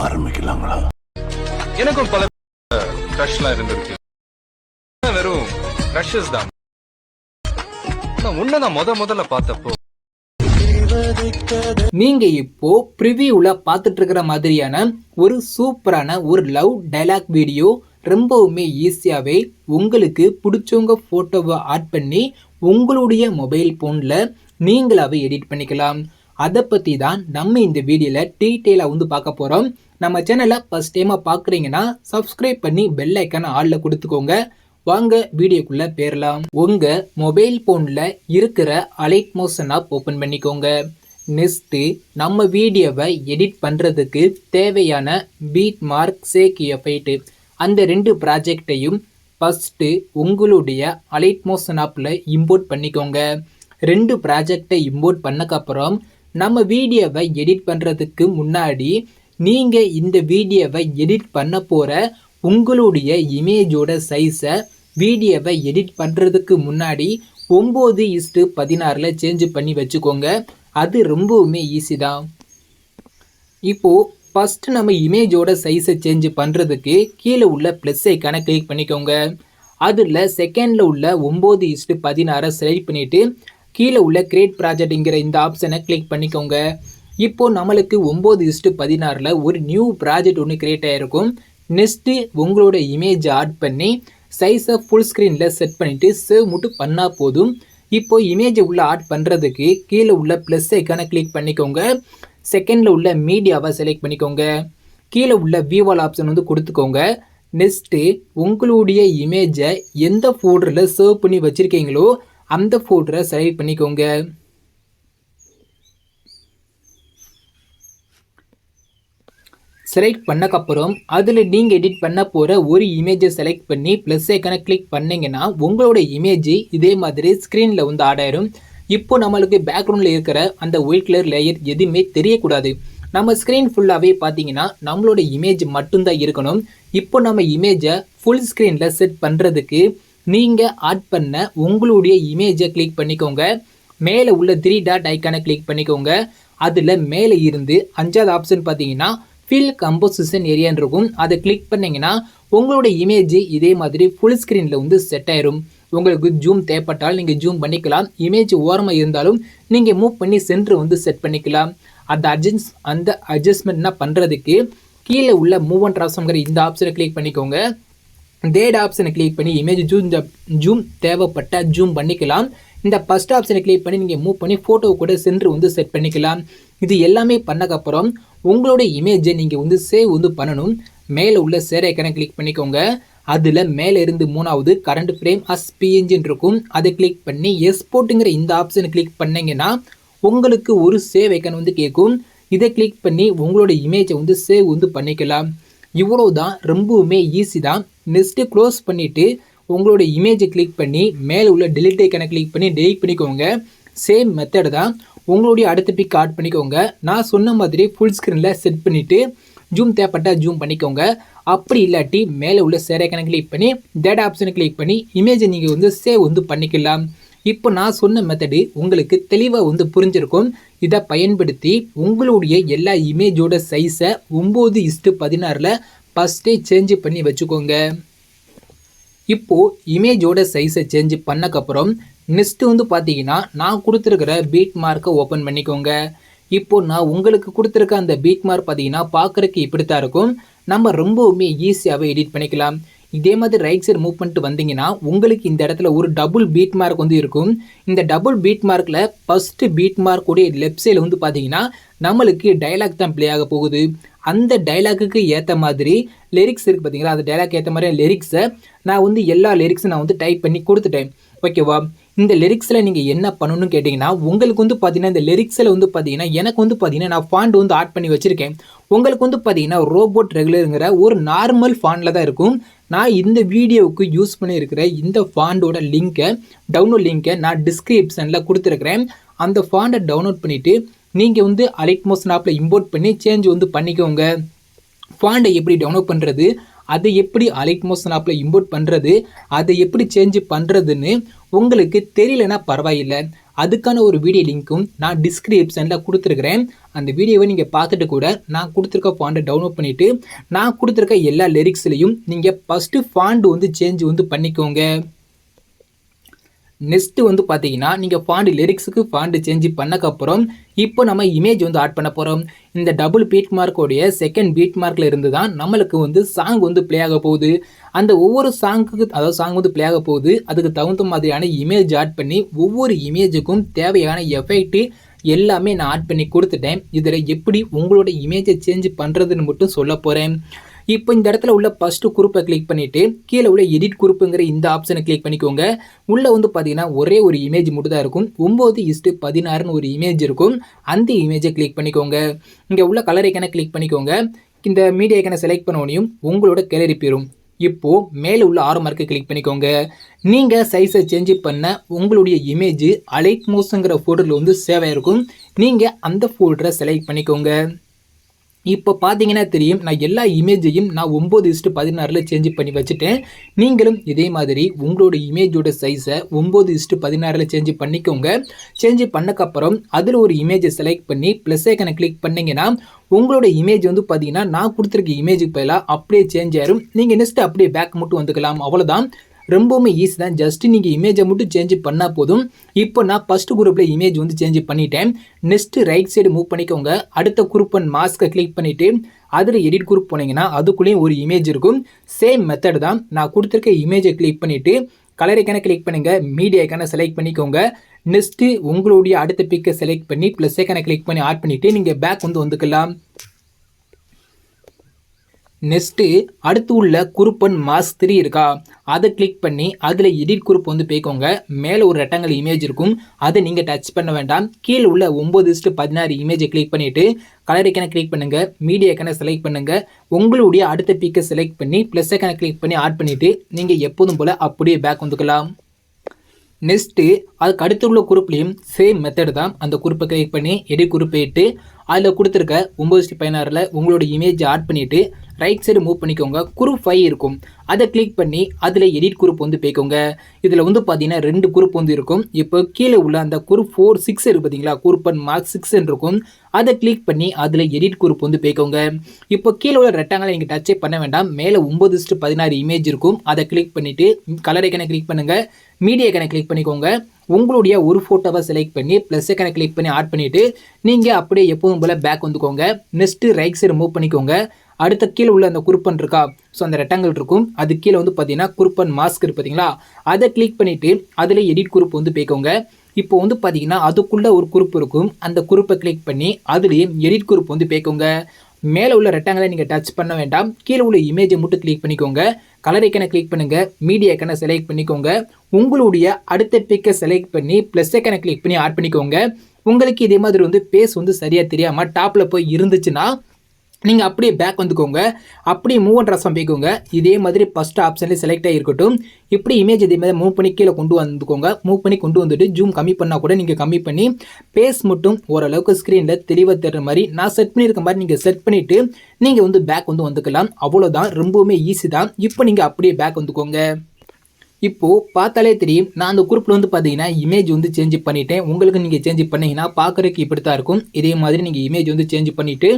ஆரம்பிக்கலாங்களா? எனக்கும் பல கிரஷ்லாம் இருந்திருக்கு. வெறும் கிரஷஸ் தான். உன்னை நான் முதல்ல பார்த்தப்போ நீங்க இப்போ ப்ரிவியூல பார்த்துட்டு இருக்கிற மாதிரியான ஒரு சூப்பரான ஒரு லவ் டைலாக் வீடியோ ரொம்பவுமே ஈஸியாவே உங்களுக்கு பிடிச்சவங்க போட்டோவை ஆட் பண்ணி உங்களுடைய மொபைல் போன்ல நீங்களாவே எடிட் பண்ணிக்கலாம். அதை பத்தி தான் நம்ம இந்த வீடியோல டீட்டெயிலா வந்து பார்க்க போறோம். நம்ம சேனலை ஃபர்ஸ்ட் டைமா பாக்குறீங்கன்னா சப்ஸ்கிரைப் பண்ணி பெல் ஐக்கான ஆல்ல கொடுத்துக்கோங்க. வாங்க வீடியோக்குள்ள போயிடலாம். உங்க மொபைல் போன்ல இருக்கிற அலைட் மோஷன் ஆப் ஓபன் பண்ணிக்கோங்க. நெக்ஸ்ட் நம்ம வீடியோவை எடிட் பண்றதுக்கு தேவையான பீட் மார்க் சேக் எஃபெக்ட் அந்த ரெண்டு ப்ராஜெக்டையும் ஃபர்ஸ்ட் உங்களுடைய அலைட் மோஷன் ஆப்ல இம்போர்ட் பண்ணிக்கோங்க. ரெண்டு ப்ராஜெக்டை இம்போர்ட் பண்ணக்கப்புறம் நம்ம வீடியோவை எடிட் பண்றதுக்கு முன்னாடி நீங்க இந்த வீடியோவை எடிட் பண்ண போற உங்களுடைய இமேஜோட சைஸை வீடியோவை எடிட் பண்ணுறதுக்கு முன்னாடி 9:16 சேஞ்ச் பண்ணி வச்சுக்கோங்க. அது ரொம்பவுமே ஈஸி தான். இப்போது ஃபஸ்ட்டு நம்ம இமேஜோட சைஸை சேஞ்ச் பண்ணுறதுக்கு கீழே உள்ள ப்ளஸ் ஐக்கானை கிளிக் பண்ணிக்கோங்க. அதில் செகண்டில் உள்ள 9:16 செலக்ட் பண்ணிவிட்டு கீழே உள்ள கிரியேட் ப்ராஜெக்ட்ங்கிற இந்த ஆப்ஷனை கிளிக் பண்ணிக்கோங்க. இப்போது நம்மளுக்கு 9:16 ஒரு நியூ ப்ராஜெக்ட் ஒன்று கிரியேட் ஆகிருக்கும். நெக்ஸ்ட்டு உங்களோட இமேஜை ஆட் பண்ணி சைஸை ஃபுல் ஸ்க்ரீனில் செட் பண்ணிவிட்டு சேவ் மட்டும் பண்ணால் போதும். இப்போது இமேஜை உள்ள ஆட் பண்ணுறதுக்கு கீழே உள்ள ப்ளஸ் ஐக்கானை கிளிக் பண்ணிக்கோங்க. செகண்டில் உள்ள மீடியாவை செலக்ட் பண்ணிக்கோங்க. கீழே உள்ள வியூவால் ஆப்ஷன் வந்து கொடுத்துக்கோங்க. நெக்ஸ்ட்டு உங்களுடைய இமேஜை எந்த ஃபோல்டரில் சேவ் பண்ணி வச்சுருக்கீங்களோ அந்த ஃபோல்டரை செலக்ட் பண்ணிக்கோங்க. செலக்ட் பண்ணக்கப்புறம் அதில் நீங்கள் எடிட் பண்ண போகிற ஒரு இமேஜை செலக்ட் பண்ணி ப்ளஸ் ஐக்கானை கிளிக் பண்ணிங்கன்னா உங்களோட இமேஜ் இதே மாதிரி ஸ்க்ரீனில் வந்து ஆட் ஆயிரும். இப்போ நம்மளுக்கு பேக்ரவுண்டில் இருக்கிற அந்த ஒயிட் கலர் லேயர் எதுவுமே தெரியக்கூடாது. நம்ம ஸ்க்ரீன் ஃபுல்லாகவே பார்த்தீங்கன்னா நம்மளோட இமேஜ் மட்டும்தான் இருக்கணும். இப்போ நம்ம இமேஜை ஃபுல் ஸ்க்ரீனில் செட் பண்ணுறதுக்கு நீங்கள் ஆட் பண்ண உங்களுடைய இமேஜை கிளிக் பண்ணிக்கோங்க. மேலே உள்ள 3 டாட் ஐக்கானை கிளிக் பண்ணிக்கோங்க. அதில் மேலே இருந்து 5வது ஆப்ஷன் பார்த்தீங்கன்னா ஃபில் கம்போசிஷன் ஏரியான்னு இருக்கும். அதை கிளிக் பண்ணிங்கன்னா உங்களோட இமேஜ் இதே மாதிரி ஃபுல் ஸ்க்ரீனில் வந்து செட் ஆயிரும். உங்களுக்கு ஜூம் தேவைப்பட்டால் நீங்கள் ஜூம் பண்ணிக்கலாம். இமேஜ் ஓரமாக இருந்தாலும் நீங்கள் மூவ் பண்ணி சென்டர் வந்து செட் பண்ணிக்கலாம். அந்த அட்ஜஸ்ட்மெண்ட்னா பண்ணுறதுக்கு கீழே உள்ள மூவ் அண்ட் ட்ரான்ஸ்ஃபார்ம்ங்கிற இந்த ஆப்ஷனை கிளிக் பண்ணிக்கோங்க. டேட் ஆப்ஷனை கிளிக் பண்ணி இமேஜ் ஜூம் தேவைப்பட்ட ஜூம் பண்ணிக்கலாம். இந்த ஃபர்ஸ்ட் ஆப்ஷனை கிளிக் பண்ணி நீங்கள் மூவ் பண்ணி ஃபோட்டோ கூட சென்டர் வந்து செட் பண்ணிக்கலாம். இது எல்லாமே பண்ணக்கப்புறம் உங்களோட இமேஜை நீங்கள் வந்து சேவ் வந்து பண்ணணும். மேலே உள்ள சேர் ஐக்கானை கிளிக் பண்ணிக்கோங்க. அதில் மேலே இருந்து 3வது கரண்ட் ஃப்ரேம் அஸ் பிஎன்ஜின்னு இருக்கும். அதை கிளிக் பண்ணி எக்ஸ்போர்ட்டுங்கிற இந்த ஆப்ஷனை கிளிக் பண்ணிங்கன்னா உங்களுக்கு ஒரு சேவ் ஐக்கான் வந்து கேட்கும். இதை கிளிக் பண்ணி உங்களோட இமேஜை வந்து சேவ் வந்து பண்ணிக்கலாம். இவ்வளோ தான், ரொம்பவுமே ஈஸி தான். நெக்ஸ்ட்டு க்ளோஸ் பண்ணிவிட்டு உங்களோட இமேஜை கிளிக் பண்ணி மேலே உள்ள டெலிட் ஐக்கானை கிளிக் பண்ணி டெலிட் பண்ணிக்கோங்க. சேம் மெத்தட் தான். உங்களுடைய அடுத்த பிக் ஆட் பண்ணிக்கோங்க. நான் சொன்ன மாதிரி ஃபுல் ஸ்க்ரீனில் செட் பண்ணிவிட்டு ஜூம் தேவைப்பட்டால் ஜூம் பண்ணிக்கோங்க. அப்படி இல்லாட்டி மேலே உள்ள சேர் ஐக்கானை கிளிக் பண்ணி டேட்டா ஆப்ஷனை கிளிக் பண்ணி இமேஜை நீங்கள் வந்து சேவ் வந்து பண்ணிக்கலாம். இப்போ நான் சொன்ன மெத்தடு உங்களுக்கு தெளிவாக வந்து புரிஞ்சிருக்கும். இதை பயன்படுத்தி உங்களுடைய எல்லா இமேஜோட சைஸை 9:16 ஃபஸ்ட்டே சேஞ்ச் பண்ணி வச்சுக்கோங்க. இப்போது இமேஜோட சைஸை சேஞ்ச் பண்ணக்கப்புறம் நெக்ஸ்ட்டு வந்து பார்த்தீங்கன்னா நான் கொடுத்துருக்கிற பீட் மார்க்கை ஓப்பன் பண்ணிக்கோங்க. இப்போது நான் உங்களுக்கு கொடுத்துருக்க அந்த பீட் மார்க் பார்த்தீங்கன்னா பார்க்குறக்கு இப்படி தான் இருக்கும். நம்ம ரொம்பவுமே ஈஸியாகவே எடிட் பண்ணிக்கலாம். இதே மாதிரி ரைட் சைடு மூவ் பண்ணிட்டு வந்தீங்கன்னா உங்களுக்கு இந்த இடத்துல ஒரு டபுள் பீட் மார்க் வந்து இருக்கும். இந்த டபுள் பீட் மார்க்கில் ஃபஸ்ட்டு பீட் மார்க்குடைய லெஃப்ட் சைடில் வந்து பார்த்தீங்கன்னா நம்மளுக்கு டைலாக் தான் ப்ளே ஆக போகுது. அந்த டைலாக்குக்கு ஏற்ற மாதிரி லிரிக்ஸ் இருக்குது பார்த்தீங்களா, அந்த டைலாக் ஏற்ற மாதிரி லிரிக்ஸை நான் வந்து எல்லா லிரிக்ஸும் நான் வந்து டைப் பண்ணி கொடுத்துட்டேன். ஓகேவா? இந்த லிரிக்ஸில் நீங்கள் என்ன பண்ணணும்னு கேட்டிங்கன்னா உங்களுக்கு வந்து பார்த்தீங்கன்னா இந்த லிரிக்ஸில் வந்து பார்த்தீங்கன்னா எனக்கு வந்து பார்த்தீங்கன்னா நான் ஃபாண்ட் வந்து ஆட் பண்ணி வச்சுருக்கேன். உங்களுக்கு வந்து பார்த்தீங்கன்னா ரோபோட் ரெகுலருங்கிற ஒரு நார்மல் ஃபாண்டில் தான் இருக்கும். நான் இந்த வீடியோவுக்கு யூஸ் பண்ணியிருக்கிற இந்த ஃபாண்டோட லிங்க்கை டவுன்லோட் லிங்க்கை நான் டிஸ்கிரிப்ஷனில் கொடுத்துருக்குறேன். அந்த ஃபாண்டை டவுன்லோட் பண்ணிவிட்டு நீங்கள் வந்து அலைட் மோஷன் ஆப்பில் இம்போர்ட் பண்ணி சேஞ்ச் வந்து பண்ணிக்கோங்க. ஃபாண்டை எப்படி டவுன்லோட் பண்ணுறது, அதை எப்படி அலைட் மோஷன் ஆப்பில் இம்போர்ட் பண்ணுறது, அதை எப்படி சேஞ்ச் பண்ணுறதுன்னு உங்களுக்கு தெரியலனா பரவாயில்லை. அதுக்கான ஒரு வீடியோ லிங்க்கும் நான் டிஸ்கிரிப்ஷனில் கொடுத்துருக்குறேன். அந்த வீடியோவை நீங்கள் பார்த்துட்டு கூட நான் கொடுத்துருக்க ஃபாண்டை டவுன்லோட் பண்ணிவிட்டு நான் கொடுத்துருக்க எல்லா லிரிக்ஸ்லையும் நீங்கள் ஃபஸ்ட்டு ஃபாண்ட் வந்து சேஞ்ச் வந்து பண்ணிக்கோங்க. நெக்ஸ்ட் வந்து பார்த்தீங்கன்னா நீங்கள் ஃபாண்ட் லிரிக்ஸுக்கு ஃபாண்ட் சேஞ்ச் பண்ணக்கப்புறம் இப்போ நம்ம இமேஜ் வந்து ஆட் பண்ண போகிறோம். இந்த டபுள் பீட் மார்க்கோடைய செகண்ட் பீட் மார்க்கில் இருந்து தான் நம்மளுக்கு வந்து சாங் வந்து ப்ளே ஆக போகுது. அந்த ஒவ்வொரு சாங்குக்கு அதாவது சாங் வந்து ப்ளே ஆக போகுது, அதுக்கு தகுந்த மாதிரியான இமேஜ் ஆட் பண்ணி ஒவ்வொரு இமேஜுக்கும் தேவையான எஃபெக்ட் எல்லாமே நான் ஆட் பண்ணி கொடுத்துட்டேன். இதில் எப்படி உங்களோட இமேஜை சேஞ்ச் பண்ணுறதுன்னு மட்டும் சொல்ல போகிறேன். இப்போ இந்த இடத்துல உள்ள ஃபர்ஸ்ட் குரூப்பை கிளிக் பண்ணிவிட்டு கீழே உள்ள எடிட் குரூப்புங்கிற இந்த ஆப்ஷனை கிளிக் பண்ணிக்கோங்க. உள்ளே வந்து பார்த்தீங்கன்னா ஒரே ஒரு இமேஜ் மட்டும் தான் இருக்கும். 9:16 ஒரு இமேஜ் இருக்கும். அந்த இமேஜை கிளிக் பண்ணிக்கோங்க. இங்கே உள்ள கலர் ஐக்கனை கிளிக் பண்ணிக்கோங்க. இந்த மீடியா ஐக்கனை செலக்ட் பண்ணோனையும் உங்களோட கலர் பெறும். இப்போது மேலே உள்ள ஆரோ மார்க்கை கிளிக் பண்ணிக்கோங்க. நீங்கள் சைஸை சேஞ்ச் பண்ண உங்களுடைய இமேஜ் அலைட் மோஸ்ங்கிற ஃபோல்டரில் வந்து சேவ் ஆகிருக்கும். நீங்கள் அந்த ஃபோல்டரை செலக்ட் பண்ணிக்கோங்க. இப்போ பார்த்தீங்கன்னா தெரியும், நான் எல்லா இமேஜையும் நான் 9:16 சேஞ்ச் பண்ணி வச்சுட்டேன். நீங்களும் இதே மாதிரி உங்களோட இமேஜோட சைஸை 9:16 சேஞ்ச் பண்ணிக்கோங்க. சேஞ்ச் பண்ணக்கப்புறம் அதில் ஒரு இமேஜை செலக்ட் பண்ணி ப்ளஸ் ஐக்கனை கிளிக் பண்ணிங்கன்னா உங்களோட இமேஜ் வந்து பார்த்தீங்கன்னா நான் கொடுத்துருக்க இமேஜுக்கு பதிலாக அப்படியே சேஞ்ச் ஆயிரும். நீங்கள் நெக்ஸ்ட் அப்படியே பேக் மட்டும் வந்துக்கலாம். அவ்வளோதான், ரொம்பவுமே ஈஸி தான். ஜஸ்ட் நீங்கள் இமேஜை மட்டும் சேஞ்ச் பண்ணால் போதும். இப்போ நான் ஃபஸ்ட்டு குரூப்பில் இமேஜ் வந்து சேஞ்ச் பண்ணிட்டேன். நெக்ஸ்ட்டு ரைட் சைடு மூவ் பண்ணிக்கோங்க. அடுத்த குரூப் அண்ட் மாஸ்க்கை கிளிக் பண்ணிவிட்டு அதில் எடிட் குரூப் போனீங்கன்னா அதுக்குள்ளேயும் ஒரு இமேஜ் இருக்கும். சேம் மெத்தட் தான். நான் கொடுத்துருக்க இமேஜை கிளிக் பண்ணிவிட்டு கலர் ஐக்கானை கிளிக் பண்ணுங்கள். மீடியா ஐக்கானை செலக்ட் பண்ணிக்கோங்க. நெக்ஸ்ட்டு உங்களுடைய அடுத்த பிக்கை செலக்ட் பண்ணி ப்ளஸ் ஐக்கானை கிளிக் பண்ணி ஆட் பண்ணிவிட்டு நீங்கள் பேக் வந்து வந்துக்கலாம். நெக்ஸ்ட்டு அடுத்து உள்ள குரூப் அண்ட் மாஸ்க் 3 இருக்கா, அதை கிளிக் பண்ணி அதில் எடிட் குரூப் வந்து போய்க்கோங்க. மேலே ஒரு ரெக்டாங்கிள் இமேஜ் இருக்கும், அதை நீங்கள் டச் பண்ண வேண்டாம். கீழே உள்ள 9:16 இமேஜை கிளிக் பண்ணிவிட்டு கலர் ஐக்கனை கிளிக் பண்ணுங்கள். மீடியா ஐக்கனை செலக்ட் பண்ணுங்கள். உங்களுடைய அடுத்த பிக்கை செலக்ட் பண்ணி ப்ளஸ் ஐக்கனை கிளிக் பண்ணி ஆட் பண்ணிவிட்டு நீங்கள் எப்போதும் போல் அப்படியே பேக் வந்துக்கலாம். நெக்ஸ்ட்டு அதுக்கு அடுத்து உள்ள குரூப்லேயும் சேம் மெத்தட் தான். அந்த குரூப்பை கிளிக் பண்ணி எடிட் குரூப் போயிட்டு அதில் கொடுத்துருக்க 9:16 உங்களோட இமேஜை ஆட் பண்ணிவிட்டு ரைட் சைடு மூவ் பண்ணிக்கோங்க. குரூப் 5 இருக்கும், அதை கிளிக் பண்ணி அதில் எடிட் குரூப் வந்து போய்க்கோங்க. இதில் வந்து பார்த்தீங்கன்னா 2 குரூப் வந்து இருக்கும். இப்போ கீழே உள்ள அந்த குரூப் 4-6 இருக்குது பார்த்தீங்களா, குரூப் அண்ட் மார்க் 6 இருக்கும். அதை கிளிக் பண்ணி அதில் எடிட் குரூப் வந்து போய்க்கோங்க. இப்போ கீழே உள்ள ரெக்டாங்கிளை நீங்கள் டச்சே பண்ண வேண்டாம். மேலே 9:16 இமேஜ் இருக்கும், அதை கிளிக் பண்ணிவிட்டு கலர் ஐக்கனை கிளிக் பண்ணுங்கள். மீடியா ஐக்கனை கிளிக் பண்ணிக்கோங்க. உங்களுடைய ஒரு ஃபோட்டோவை செலக்ட் பண்ணி ப்ளஸ் ஐக்கனை கிளிக் பண்ணி ஆட் பண்ணிவிட்டு நீங்கள் அப்படியே எப்போதும் போல் பேக் வந்துக்கோங்க. நெக்ஸ்ட்டு ரைட் சைடு மூவ் பண்ணிக்கோங்க. அடுத்த கீழே உள்ள அந்த குரூப்பன் இருக்கா, ஸோ அந்த ரெக்டாங்கிள் இருக்கும், அது கீழே வந்து பார்த்தீங்கன்னா குரூப்பன் மாஸ்க் இருக்கு பார்த்தீங்களா, அதை கிளிக் பண்ணிவிட்டு அதில் எடிட் குரூப் வந்து போய்க்கோங்க. இப்போ வந்து பார்த்தீங்கன்னா அதுக்குள்ளே ஒரு குரூப் இருக்கும், அந்த குரூப்பை கிளிக் பண்ணி அதுலேயும் எடிட் குரூப் வந்து போய்க்கோங்க. மேலே உள்ள ரெக்டாங்கிளை நீங்கள் டச் பண்ண வேண்டாம். கீழே உள்ள இமேஜை மட்டும் கிளிக் பண்ணிக்கோங்க. கலர் ஐக்கனை கிளிக் பண்ணுங்கள். மீடியா ஐக்கனை செலக்ட் பண்ணிக்கோங்க. உங்களுடைய அடுத்த பிக்கை செலக்ட் பண்ணி ப்ளஸ் ஐக்கனை கிளிக் பண்ணி ஆட் பண்ணிக்கோங்க. உங்களுக்கு இதே மாதிரி வந்து பேஸ் வந்து சரியாக தெரியாமல் டாப்பில் போய் இருந்துச்சுன்னா நீங்கள் அப்படியே பேக் வந்துக்கோங்க. அப்படியே மூவ் அண்ட் ட்ரான்ஸ்ஃபார்ம் போய்க்கோங்க. இதே மாதிரி ஃபஸ்ட் ஆப்ஷன்லேயே செலக்ட் ஆகிருக்கட்டும். இப்படி இமேஜ் இதே மாதிரி மூவ் பண்ணி கீழே கொண்டு வந்துக்கோங்க. மூவ் பண்ணி கொண்டு வந்துட்டு ஜூம் கம்மி பண்ணால் கூட நீங்கள் கம்மி பண்ணி பேஸ் மட்டும் ஓரளவுக்கு ஸ்க்ரீனில் தெளிவாக தர்ற மாதிரி நான் செட் பண்ணியிருக்க மாதிரி நீங்கள் செட் பண்ணிவிட்டு நீங்கள் வந்து பேக் வந்து வந்துக்கலாம். அவ்வளோதான், ரொம்பவுமே ஈஸி தான். இப்போ நீங்கள் அப்படியே பேக் வந்துக்கோங்க. இப்போது பார்த்தாலே தெரியும், நான் அந்த குரூப்பில் வந்து பார்த்தீங்கன்னா இமேஜ் வந்து சேஞ்ச் பண்ணிட்டேன். உங்களுக்கு நீங்கள் சேஞ்ச் பண்ணிங்கன்னா பார்க்குறதுக்கு இப்படி தான் இருக்கும். இதே மாதிரி நீங்கள் இமேஜ் வந்து சேஞ்ச் பண்ணிவிட்டு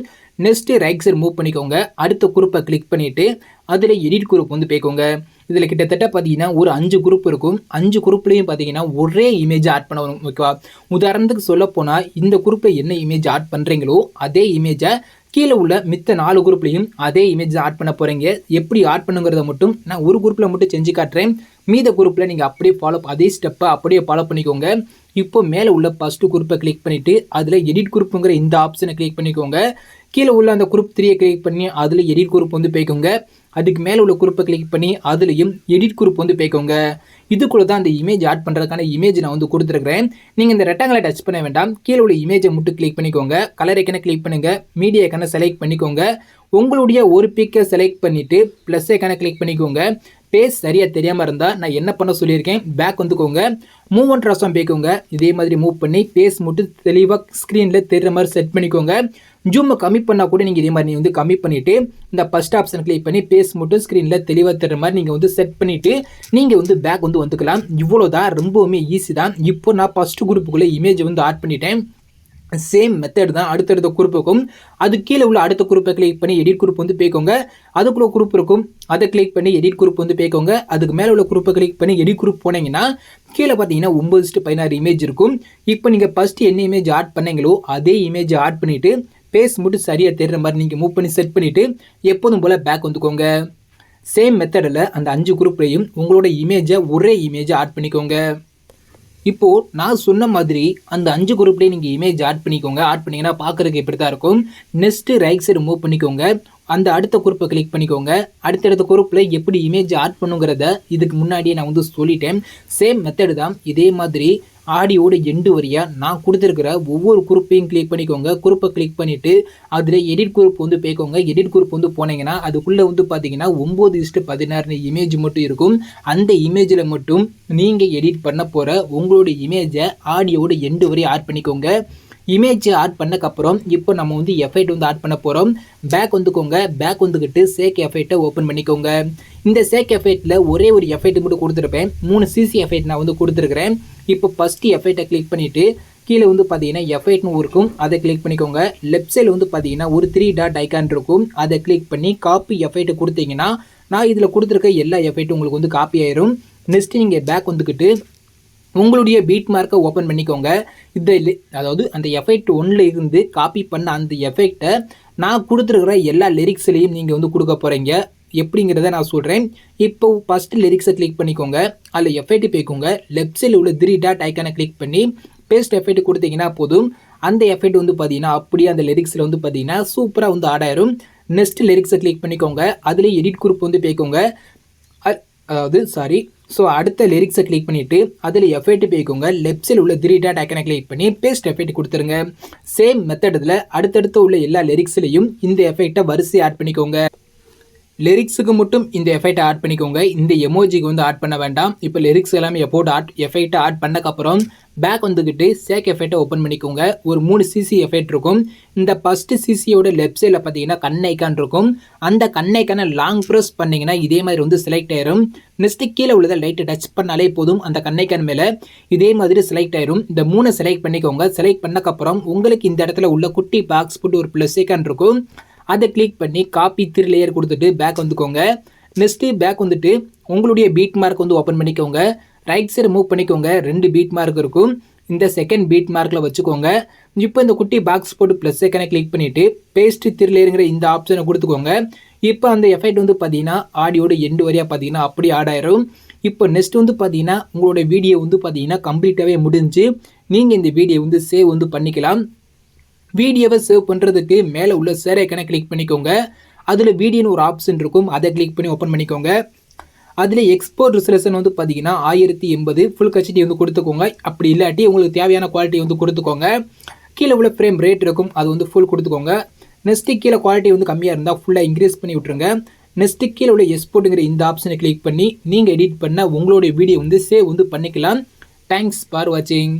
நெக்ஸ்ட்டு ரைட் சைடு மூவ் பண்ணிக்கோங்க. அடுத்த குரூப்பை கிளிக் பண்ணிவிட்டு அதில் எடிட் குரூப் வந்து போய்க்கோங்க. இதில் கிட்டத்தட்ட பார்த்தீங்கன்னா ஒரு 5 குரூப் இருக்கும். 5 குரூப்லேயும் பார்த்தீங்கன்னா ஒரே இமேஜ் ஆட் பண்ண வரும். ஓகேவா, உதாரணத்துக்கு சொல்ல போனால் இந்த குரூப்பில் என்ன இமேஜ் ஆட் பண்ணுறீங்களோ அதே இமேஜை கீழே உள்ள மித்த 4 குரூப்லையும் அதே இமேஜ் ஆட் பண்ண போகிறீங்க. எப்படி ஆட் பண்ணுங்கிறத மட்டும் நான் ஒரு குரூப்பில் மட்டும் செஞ்சு காட்டுறேன். மீத குரூப்பில் நீங்கள் அப்படியே அதே ஸ்டெப்பை அப்படியே ஃபாலோ பண்ணிக்கோங்க. இப்போ மேலே உள்ள ஃபஸ்ட்டு குரூப்பை கிளிக் பண்ணிவிட்டு அதில் எடிட் குரூப்புங்கிற இந்த ஆப்ஷனை கிளிக் பண்ணிக்கோங்க. கீழே உள்ள அந்த குரூப் 3 கிளிக் பண்ணி அதில் எடிட் குரூப் வந்து போய்க்கோங்க. அதுக்கு மேலே உள்ள குரூப்பை கிளிக் பண்ணி அதுலேயும் எடிட் குரூப் வந்து போய்க்கோங்க. இதுக்குள்ளே தான் அந்த இமேஜ் ஆட் பண்ணுறதுக்கான இமேஜ் நான் வந்து கொடுத்துருக்கிறேன். நீங்கள் இந்த ரெக்டாங்கிளை டச் பண்ண வேண்டாம். கீழே உள்ள இமேஜை மட்டும் கிளிக் பண்ணிக்கோங்க. கலர் ஐக்கனை கிளிக் பண்ணுங்கள். மீடியா ஐக்கனை செலக்ட் பண்ணிக்கோங்க. உங்களுடைய ஒரு பிக்கை செலக்ட் பண்ணிவிட்டு ப்ளஸ் ஐக்கனை கிளிக் பண்ணிக்கோங்க. பேஸ் சரியாக தெரியாமல் இருந்தால் நான் என்ன பண்ண சொல்லியிருக்கேன், பேக் வந்துக்கோங்க, மூவ் ஒன் ட்ராஸாக போய்க்கோங்க. இதே மாதிரி மூவ் பண்ணி பேஸ் மட்டும் தெளிவாக ஸ்க்ரீனில் தெரிகிற மாதிரி செட் பண்ணிக்கோங்க. ஜூமை கம்மி பண்ணால் கூட நீங்கள் இதே மாதிரி நீங்கள் வந்து கம்மி பண்ணிவிட்டு இந்த ஃபஸ்ட் ஆப்ஷன் கிளிக் பண்ணி பேஸ் மட்டும் ஸ்க்ரீனில் தெளிவாக தெரிகிற மாதிரி நீங்கள் வந்து செட் பண்ணிவிட்டு நீங்கள் வந்து பேக் வந்து வந்துக்கலாம். இவ்வளோ தான், ரொம்பவுமே ஈஸி தான். இப்போ நான் ஃபஸ்ட்டு குரூப்புக்குள்ளே இமேஜ் வந்து ஆட் பண்ணிட்டேன். சேம் மெத்தட் தான் அடுத்தடுத்த குரூப்புக்கும். அது கீழே உள்ள அடுத்த குரூப்பை கிளிக் பண்ணி எடிட் குரூப் வந்து போய்க்கோங்க. அதுக்குள்ள குரூப் இருக்கும், அதை கிளிக் பண்ணி எடிட் குரூப் வந்து போய்க்கோங்க. அதுக்கு மேலே உள்ள குரூப்பை கிளிக் பண்ணி எடிட் குரூப் போனீங்கன்னா கீழே பார்த்தீங்கன்னா 9:16 இமேஜ் இருக்கும். இப்போ நீங்கள் ஃபஸ்ட்டு என்ன இமேஜ் ஆட் பண்ணீங்களோ அதே இமேஜை ஆட் பண்ணிவிட்டு பேஸ் மட்டும் சரியாக தெரிகிற மாதிரி நீங்கள் மூவ் பண்ணி செட் பண்ணிவிட்டு எப்போதும் போல் பேக் வந்துக்கோங்க. சேம் மெத்தடில் அந்த 5 குரூப்லையும் உங்களோட இமேஜை ஒரே இமேஜை ஆட் பண்ணிக்கோங்க. இப்போது நான் சொன்ன மாதிரி அந்த 5 குரூப்லேயே நீங்கள் இமேஜ் ஆட் பண்ணிக்கோங்க. ஆட் பண்ணிங்கன்னா பார்க்குறதுக்கு இப்படி தான் இருக்கும். நெக்ஸ்ட்டு ரைட் சைடு மூவ் பண்ணிக்கோங்க. அந்த அடுத்த குரூப்பை கிளிக் பண்ணிக்கோங்க. அடுத்தடுத்த குரூப்பில் எப்படி இமேஜ் ஆட் பண்ணுங்கிறத இதுக்கு முன்னாடியே நான் வந்து சொல்லிட்டேன். சேம் மெத்தடு தான். இதே மாதிரி ஆடியோட எண்டு வரியாக நான் கொடுத்துருக்கிற ஒவ்வொரு குரூப்பையும் கிளிக் பண்ணிக்கோங்க. குரூப்பை கிளிக் பண்ணிவிட்டு அதில் எடிட் குரூப் வந்து போய்க்கோங்க. எடிட் குரூப் வந்து போனீங்கன்னா அதுக்குள்ளே வந்து பார்த்தீங்கன்னா 9:16 இமேஜ் மட்டும் இருக்கும். அந்த இமேஜில் மட்டும் நீங்கள் எடிட் பண்ண போகிற உங்களோட இமேஜை ஆடியோட எண்டு வரை ஆட் பண்ணிக்கோங்க. இமேஜ் ஆட் பண்ணக்கப்புறம் இப்போ நம்ம வந்து எஃபெக்ட் வந்து ஆட் பண்ண போகிறோம். பேக் வந்துக்கோங்க. பேக் வந்துக்கிட்டு சேக் எஃபெக்டை ஓப்பன் பண்ணிக்கோங்க. இந்த சேக் எஃபெக்டில் ஒரே ஒரு எஃபெக்ட் மட்டும் கொடுத்துருப்பேன். 3 சிசி எஃபெக்ட் நான் வந்து கொடுத்துருக்குறேன். இப்போ ஃபஸ்ட்டு எஃபெக்டை கிளிக் பண்ணிவிட்டு கீழே வந்து பார்த்தீங்கன்னா எஃபெக்ட்னு இருக்கும், அதை கிளிக் பண்ணிக்கோங்க. லெஃப்ட் சைடில் வந்து பார்த்தீங்கன்னா ஒரு 3 டாட் ஐக்கான் இருக்கும், அதை கிளிக் பண்ணி காப்பி எஃபெக்ட் கொடுத்தீங்கன்னா நான் இதில் கொடுத்துருக்க எல்லா எஃபெக்ட்டும் உங்களுக்கு வந்து காப்பி ஆயிரும். நெக்ஸ்ட்டு நீங்கள் பேக் வந்துக்கிட்டு உங்களுடைய பீட் மார்க்கை ஓப்பன் பண்ணிக்கோங்க. அதாவது அந்த எஃபெக்ட் 1ல் இருந்து காப்பி பண்ண அந்த எஃபெக்டை நான் கொடுத்துருக்குற எல்லா லிரிக்ஸ்லையும் நீங்கள் வந்து கொடுக்க போகிறீங்க. எப்படிங்கிறத நான் சொல்கிறேன். இப்போ ஃபஸ்ட்டு லிரிக்ஸை கிளிக் பண்ணிக்கோங்க. அதில் எஃபெக்ட் போய்க்கோங்க. லெஃப்ட் சைடில் உள்ள 3 டாட் ஐக்கானை கிளிக் பண்ணி பேஸ்ட் எஃபெக்ட் கொடுத்தீங்கன்னா போதும். அந்த எஃபெக்ட் வந்து பார்த்தீங்கன்னா அப்படியே அந்த லிரிக்ஸில் வந்து பார்த்தீங்கன்னா சூப்பராக வந்து ஆட் ஆயிரும். நெக்ஸ்ட் லிரிக்ஸை கிளிக் பண்ணிக்கோங்க. அதில் எடிட் குரூப் வந்து போய்க்கோங்க. ஸோ அடுத்த லிரிக்ஸை கிளிக் பண்ணிவிட்டு அதில் எஃபெக்ட் போய்க்கோங்க. லெஃப்ட் சைடில் உள்ள 3 டாட் ஐக்கனை கிளிக் பண்ணி பேஸ்ட் எஃபெக்ட் கொடுத்துருங்க. சேம் மெத்தடில் அடுத்தடுத்து உள்ள எல்லா லிரிக்ஸ்லையும் இந்த எஃபெக்டை வரிசை ஆட் பண்ணிக்கோங்க. லிரிக்ஸுக்கு மட்டும் இந்த எஃபெக்ட் ஆட் பண்ணிக்கோங்க. இந்த எமோஜிக்கு வந்து ஆட் பண்ண வேண்டாம். இப்போ லிரிக்ஸ் எல்லாமே எஃபெக்ட் ஆட் பண்ணக்கப்புறம் பேக் வந்துக்கிட்டு சேக் எஃபெக்டை ஓப்பன் பண்ணிக்கோங்க. ஒரு 3 சிசி எஃபெக்ட் இருக்கும். இந்த ஃபஸ்ட்டு சிசியோட லெஃப்ட் சைடில் பார்த்தீங்கன்னா கண்ணைக்கான் இருக்கும். அந்த கண்ணைக்கான லாங் ப்ரெஸ் பண்ணிங்கன்னா இதே மாதிரி வந்து செலக்ட் ஆயிரும். நெக்ஸ்ட்டு கீழே உள்ளதை லைட்டை டச் பண்ணாலே போதும், அந்த கண்ணைக்கான் மேலே இதே மாதிரி செலக்ட் ஆயிரும். இந்த 3 செலக்ட் பண்ணிக்கோங்க. செலக்ட் பண்ணக்கப்புறம் உங்களுக்கு இந்த இடத்துல உள்ள குட்டி பாக்ஸ் போட்டு ஒரு ப்ளஸ் ஐக்கான் இருக்கும், அதை கிளிக் பண்ணி காப்பி 3 லேயர் கொடுத்துட்டு பேக் வந்துக்கோங்க. நெக்ஸ்ட்டு பேக் வந்துட்டு உங்களுடைய பீட் மார்க் வந்து ஓப்பன் பண்ணிக்கோங்க. ரைட் சைடு மூவ் பண்ணிக்கோங்க. 2 பீட் மார்க் இருக்கும். இந்த செகண்ட் பீட் மார்க்கில் வச்சுக்கோங்க. இப்போ இந்த குட்டி பாக்ஸ் போட்டு ப்ளஸ் ஐக்கனை கிளிக் பண்ணிவிட்டு பேஸ்ட் 3 லேயருங்கிற இந்த ஆப்ஷனை கொடுத்துக்கோங்க. இப்போ அந்த எஃபெக்ட் வந்து பார்த்தீங்கன்னா ஆடியோட எண்டு வரையாக பார்த்தீங்கன்னா அப்படி ஆட் ஆயிரும். இப்போ நெக்ஸ்ட் வந்து பார்த்தீங்கன்னா உங்களோட வீடியோ வந்து பார்த்தீங்கன்னா கம்ப்ளீட்டாகவே முடிஞ்சு நீங்கள் இந்த வீடியோ வந்து சேவ் வந்து பண்ணிக்கலாம். வீடியோவை சேவ் பண்ணுறதுக்கு மேலே உள்ள ஷேர் ஐக்கனை கிளிக் பண்ணிக்கோங்க. அதில் வீடியோன்னு ஒரு ஆப்ஷன் இருக்கும், அதை கிளிக் பண்ணி ஓப்பன் பண்ணிக்கோங்க. அதில் எக்ஸ்போர்ட் ரெசல்யூஷன் வந்து பார்த்தீங்கன்னா 1080 ஃபுல் ஹெச்டி வந்து கொடுத்துக்கோங்க. அப்படி இல்லாட்டி உங்களுக்கு தேவையான குவாலிட்டி வந்து கொடுத்துக்கோங்க. கீழே உள்ள ஃப்ரேம் ரேட் இருக்கும், அது வந்து ஃபுல் கொடுத்துக்கோங்க. நெக்ஸ்ட்டு கீழே குவாலிட்டி வந்து கம்மியாக இருந்தால் ஃபுல்லாக இன்க்ரீஸ் பண்ணி விட்ருங்க. நெக்ஸ்ட்டு கீழே உள்ள எக்ஸ்போர்ட்டுங்கிற இந்த ஆப்ஷனை கிளிக் பண்ணி நீங்கள் எடிட் பண்ண உங்களுடைய வீடியோ வந்து சேவ் வந்து பண்ணிக்கலாம். தேங்க்ஸ் ஃபார் வாட்சிங்.